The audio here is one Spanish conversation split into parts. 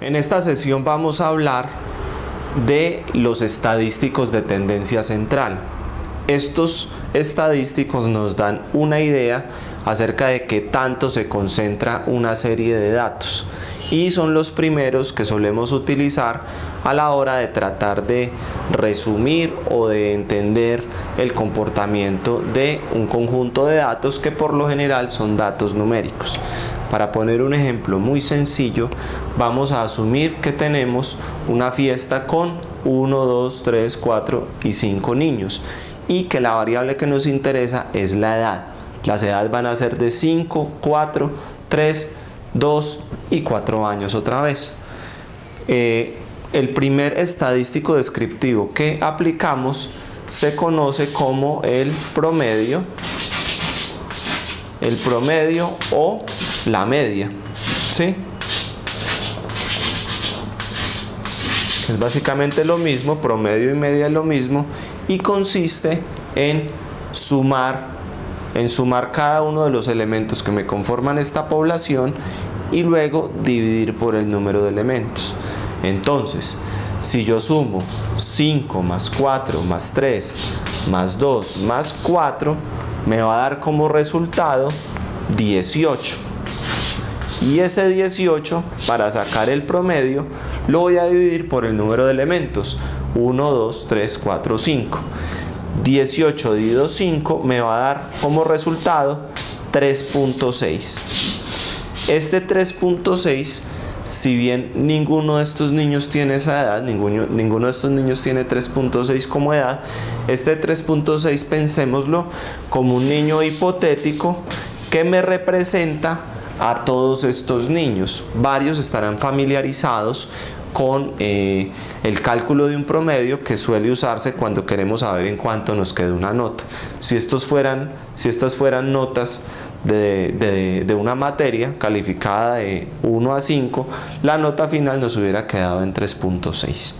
En esta sesión vamos a hablar de los estadísticos de tendencia central. Estos estadísticos nos dan una idea acerca de qué tanto se concentra una serie de datos y son los primeros que solemos utilizar a la hora de tratar de resumir o de entender el comportamiento de un conjunto de datos que por lo general son datos numéricos. Para poner un ejemplo muy sencillo, vamos a asumir que tenemos una fiesta con 1, 2, 3, 4 y 5 niños y que la variable que nos interesa es la edad. Las edades van a ser de 5, 4, 3, 2 y 4 años otra vez. El primer estadístico descriptivo que aplicamos se conoce como el promedio o la media, ¿sí? Es básicamente lo mismo, promedio y media es lo mismo y consiste en sumar cada uno de los elementos que me conforman esta población y luego dividir por el número de elementos. Entonces, si yo sumo 5 más 4 más 3 más 2 más 4, me va a dar como resultado 18. Y ese 18, para sacar el promedio, lo voy a dividir por el número de elementos. 1, 2, 3, 4, 5. 18 dividido 5 me va a dar como resultado 3.6. Este 3.6, si bien ninguno de estos niños tiene esa edad, ninguno de estos niños tiene 3.6 como edad, este 3.6 pensémoslo como un niño hipotético que me representa a todos estos niños. Varios estarán familiarizados con el cálculo de un promedio que suele usarse cuando queremos saber en cuánto nos queda una nota. Si estas fueran notas de una materia calificada de 1 a 5, la nota final nos hubiera quedado en 3.6.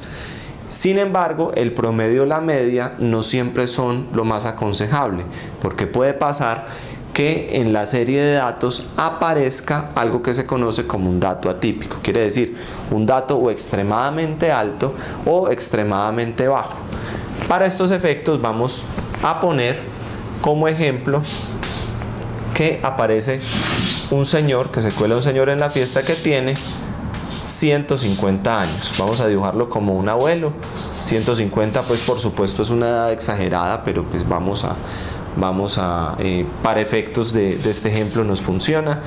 Sin embargo, el promedio o la media no siempre son lo más aconsejable, porque puede pasar que en la serie de datos aparezca algo que se conoce como un dato atípico. Quiere decir, un dato o extremadamente alto o extremadamente bajo. Para estos efectos vamos a poner como ejemplo que aparece un señor, que se cuela un señor en la fiesta que tiene 150 años. Vamos a dibujarlo como un abuelo. 150 pues por supuesto es una edad exagerada, pero pues vamos a para efectos de este ejemplo nos funciona.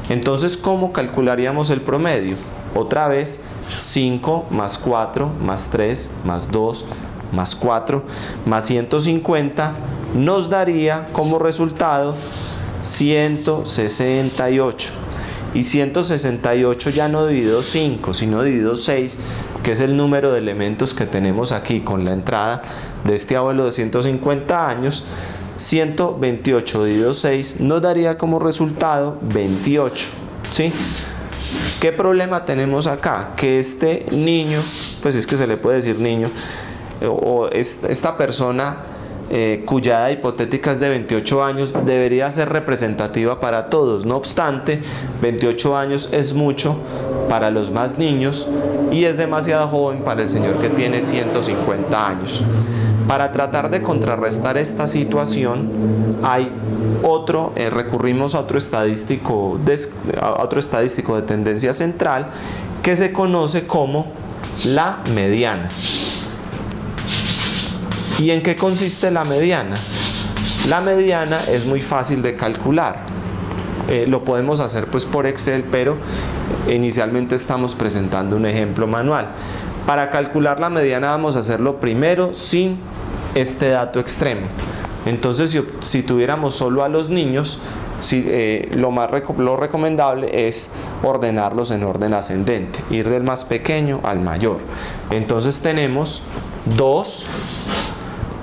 Entonces, ¿cómo calcularíamos el promedio? Otra vez, 5 más 4 más 3 más 2 más 4 más 150 nos daría como resultado 168. Y 168 ya no dividido 5, sino dividido 6, que es el número de elementos que tenemos aquí con la entrada de este abuelo de 150 años. 128 dividido 6 nos daría como resultado 28, ¿sí? ¿Qué problema tenemos acá? Que este niño, pues es que se le puede decir niño, o esta persona cuya edad hipotética es de 28 años, debería ser representativa para todos. No obstante, 28 años es mucho para los más niños y es demasiado joven para el señor que tiene 150 años. Para tratar de contrarrestar esta situación, recurrimos a otro estadístico de tendencia central que se conoce como la mediana. ¿Y en qué consiste la mediana? La mediana es muy fácil de calcular. Lo podemos hacer pues por Excel, pero inicialmente estamos presentando un ejemplo manual. Para calcular la mediana vamos a hacerlo primero sin este dato extremo. Entonces, si tuviéramos solo a los niños, lo recomendable es ordenarlos en orden ascendente, ir del más pequeño al mayor. Entonces tenemos 2,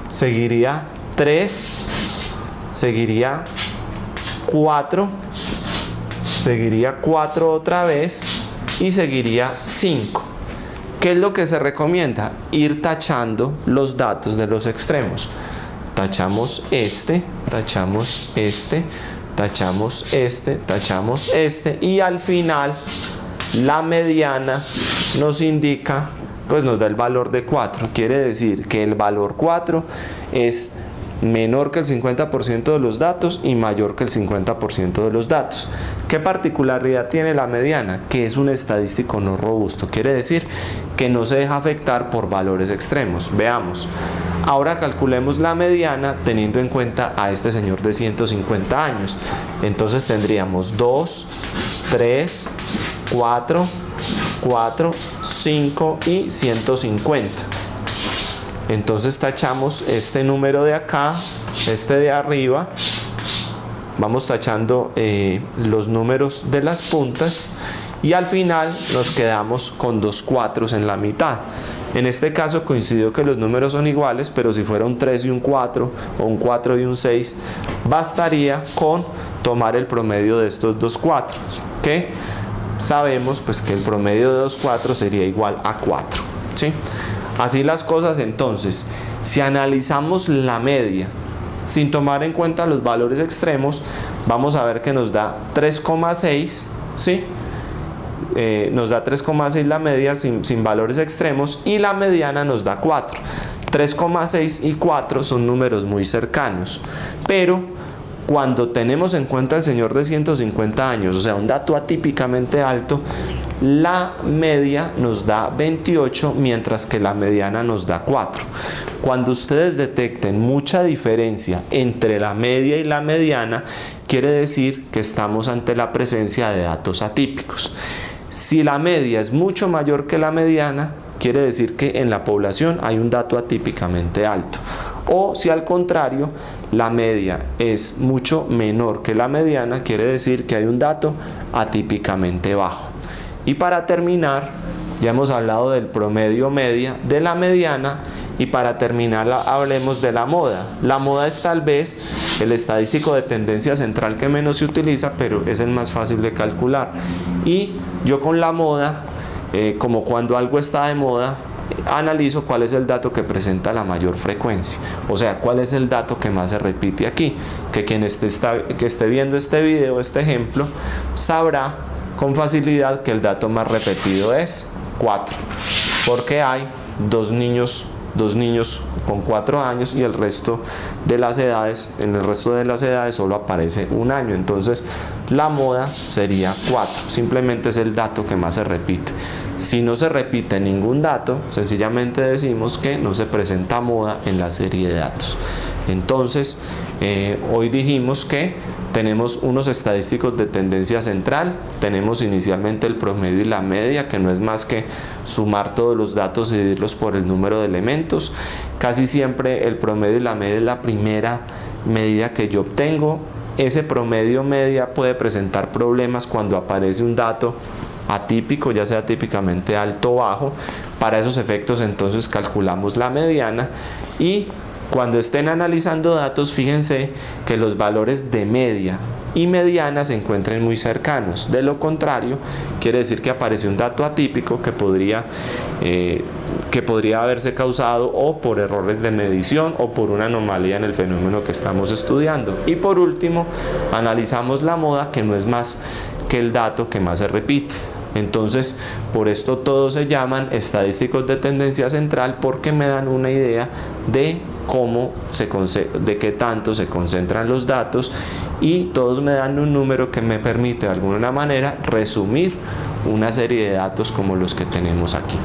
seguiría 3, seguiría 4, seguiría 4 otra vez y seguiría 5. ¿Qué es lo que se recomienda? Ir tachando los datos de los extremos. Tachamos este, tachamos este y al final la mediana nos indica, pues nos da el valor de 4. Quiere decir que el valor 4 es menor que el 50% de los datos y mayor que el 50% de los datos. ¿Qué particularidad tiene la mediana? Que es un estadístico no robusto. Quiere decir que no se deja afectar por valores extremos. Veamos. Ahora calculemos la mediana teniendo en cuenta a este señor de 150 años. Entonces tendríamos 2, 3, 4, 5 y 150. Entonces tachamos este número de acá, este de arriba, vamos tachando los números de las puntas y al final nos quedamos con 2 4s en la mitad. En este caso coincidió que los números son iguales, pero si fuera un 3 y un 4 o un 4 y un 6, bastaría con tomar el promedio de estos 2 4, que sabemos pues que el promedio de 2 4 sería igual a 4, ¿sí? Así las cosas, entonces, si analizamos la media sin tomar en cuenta los valores extremos, vamos a ver que nos da 3,6, ¿sí? Nos da 3,6 la media sin valores extremos y la mediana nos da 4. 3,6 y 4 son números muy cercanos, pero cuando tenemos en cuenta el señor de 150 años, o sea, un dato atípicamente alto, la media nos da 28, mientras que la mediana nos da 4. Cuando ustedes detecten mucha diferencia entre la media y la mediana, quiere decir que estamos ante la presencia de datos atípicos. Si la media es mucho mayor que la mediana, quiere decir que en la población hay un dato atípicamente alto. O si al contrario, la media es mucho menor que la mediana, quiere decir que hay un dato atípicamente bajo. Y para terminar, ya hemos hablado del promedio media, de la mediana, y para terminar hablemos de la moda. La moda es tal vez el estadístico de tendencia central que menos se utiliza, pero es el más fácil de calcular. Y yo con la moda, como cuando algo está de moda, analizo cuál es el dato que presenta la mayor frecuencia, o sea, cuál es el dato que más se repite aquí, que quien esté viendo este video, este ejemplo, sabrá con facilidad que el dato más repetido es 4, porque hay dos niños con 4 años y el resto de las edades, en el resto de las edades solo aparece 1 año, entonces la moda sería 4, simplemente es el dato que más se repite. Si no se repite ningún dato, sencillamente decimos que no se presenta moda en la serie de datos. Entonces, hoy dijimos que tenemos unos estadísticos de tendencia central, tenemos inicialmente el promedio y la media, que no es más que sumar todos los datos y dividirlos por el número de elementos. Casi siempre el promedio y la media es la primera medida que yo obtengo. Ese promedio media puede presentar problemas cuando aparece un dato atípico, ya sea típicamente alto o bajo. Para esos efectos entonces calculamos la mediana y cuando estén analizando datos, fíjense que los valores de media y mediana se encuentren muy cercanos. De lo contrario, quiere decir que aparece un dato atípico que podría haberse causado o por errores de medición o por una anomalía en el fenómeno que estamos estudiando. Y por último, analizamos la moda, que no es más que el dato que más se repite. Entonces, por esto todos se llaman estadísticos de tendencia central, porque me dan una idea de de qué tanto se concentran los datos, y todos me dan un número que me permite de alguna manera resumir una serie de datos como los que tenemos aquí.